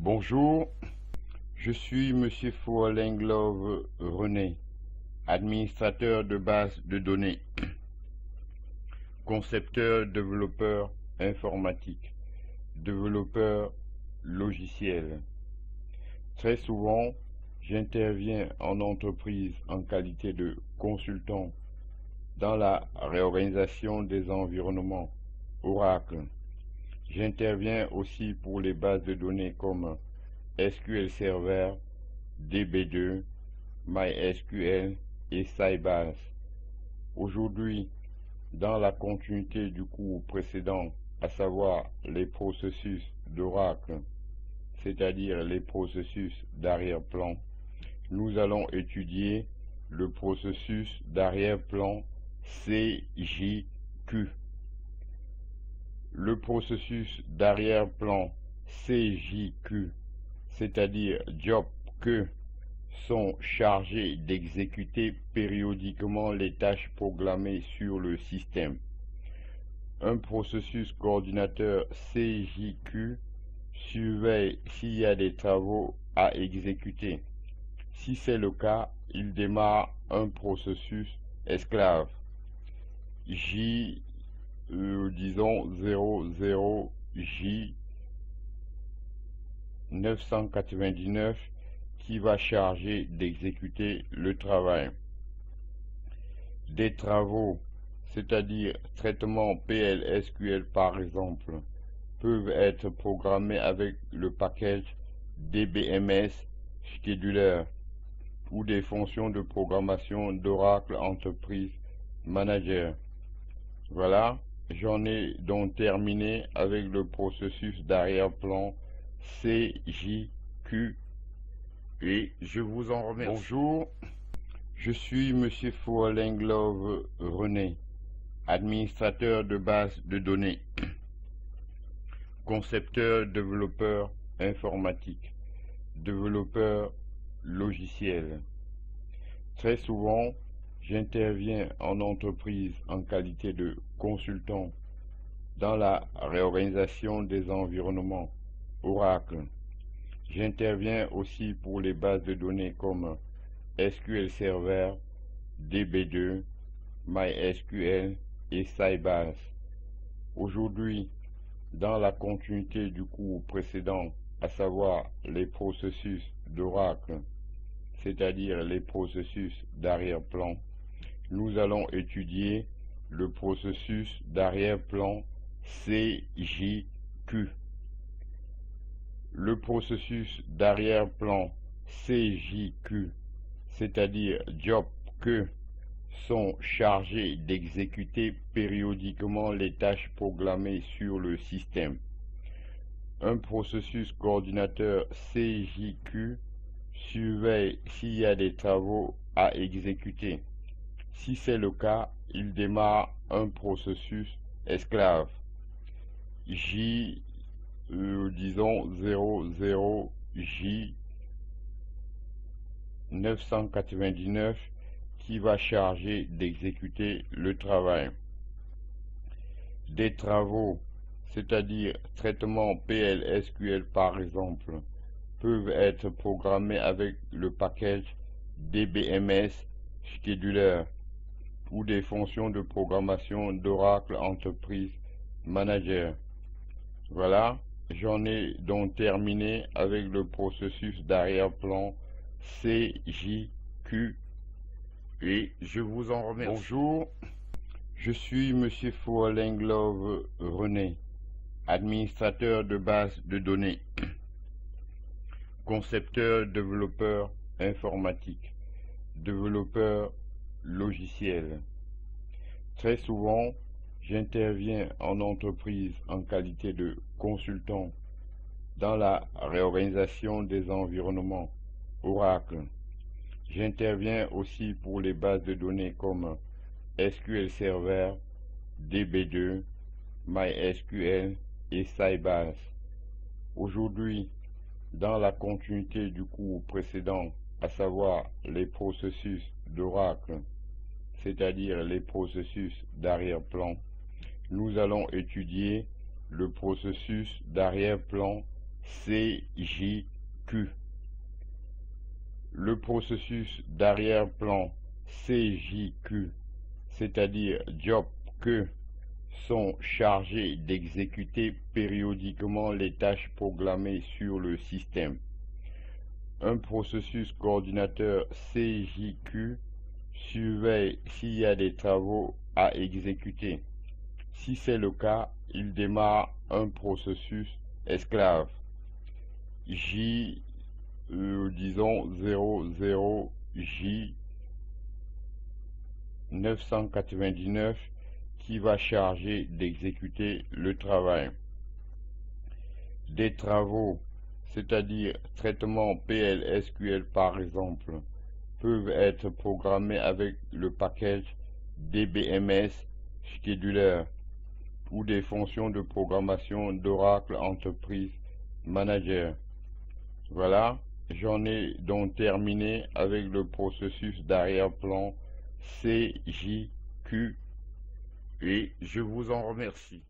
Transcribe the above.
Bonjour, je suis Monsieur Foualenglove René, administrateur de base de données, concepteur, développeur informatique, développeur logiciel. Très souvent, j'interviens en entreprise en qualité de consultant dans la réorganisation des environnements Oracle. J'interviens aussi pour les bases de données comme SQL Server, DB2, MySQL et Sybase. Aujourd'hui, dans la continuité du cours précédent, à savoir les processus d'Oracle, c'est-à-dire les processus d'arrière-plan, nous allons étudier le processus d'arrière-plan CJQ. Le processus d'arrière-plan CJQ, c'est-à-dire job que sont chargés d'exécuter périodiquement les tâches programmées sur le système. Un processus coordinateur CJQ surveille s'il y a des travaux à exécuter. Si c'est le cas, il démarre un processus esclave. Disons 00J 999 qui va charger d'exécuter le travail. Des travaux, c'est-à-dire traitement PLSQL par exemple, peuvent être programmés avec le package DBMS Scheduler ou des fonctions de programmation d'Oracle Enterprise Manager. Voilà, j'en ai donc terminé avec le processus d'arrière-plan CJQ et je vous en remercie. Bonjour, je suis Monsieur Foualenglove René, administrateur de base de données, concepteur, développeur informatique, développeur logiciel. Très souvent, j'interviens en entreprise en qualité de consultant dans la réorganisation des environnements Oracle. J'interviens aussi pour les bases de données comme SQL Server, DB2, MySQL et Sybase. Aujourd'hui, dans la continuité du cours précédent, à savoir les processus d'Oracle, c'est-à-dire les processus d'arrière-plan, nous allons étudier le processus d'arrière-plan CJQ. Le processus d'arrière-plan CJQ, c'est-à-dire job que sont chargés d'exécuter périodiquement les tâches programmées sur le système. Un processus coordinateur CJQ surveille s'il y a des travaux à exécuter. Si c'est le cas, il démarre un processus esclave. Disons 00J 999 qui va charger d'exécuter le travail. Des travaux, c'est-à-dire traitement PLSQL par exemple, peuvent être programmés avec le package DBMS Scheduler ou des fonctions de programmation d'Oracle Enterprise Manager. Voilà, j'en ai donc terminé avec le processus d'arrière-plan CJQ et je vous en remercie. Bonjour, je suis Monsieur Foualenglove René, administrateur de base de données, concepteur, développeur informatique, développeur logiciel. Très souvent, j'interviens en entreprise en qualité de consultant dans la réorganisation des environnements Oracle. J'interviens aussi pour les bases de données comme SQL Server, DB2, MySQL et Sybase. Aujourd'hui, dans la continuité du cours précédent, à savoir les processus d'Oracle, c'est-à-dire les processus d'arrière-plan, nous allons étudier le processus d'arrière-plan CJQ. Le processus d'arrière-plan CJQ, c'est-à-dire job que sont chargés d'exécuter périodiquement les tâches programmées sur le système. Un processus coordinateur CJQ surveille s'il y a des travaux à exécuter. Si c'est le cas, il démarre un processus esclave. Disons 00J 999 qui va charger d'exécuter le travail. Des travaux, c'est-à-dire traitement PLSQL par exemple, peuvent être programmés avec le package DBMS Scheduler ou des fonctions de programmation d'Oracle Enterprise Manager. Voilà, j'en ai donc terminé avec le processus d'arrière-plan CJQ et je vous en remercie.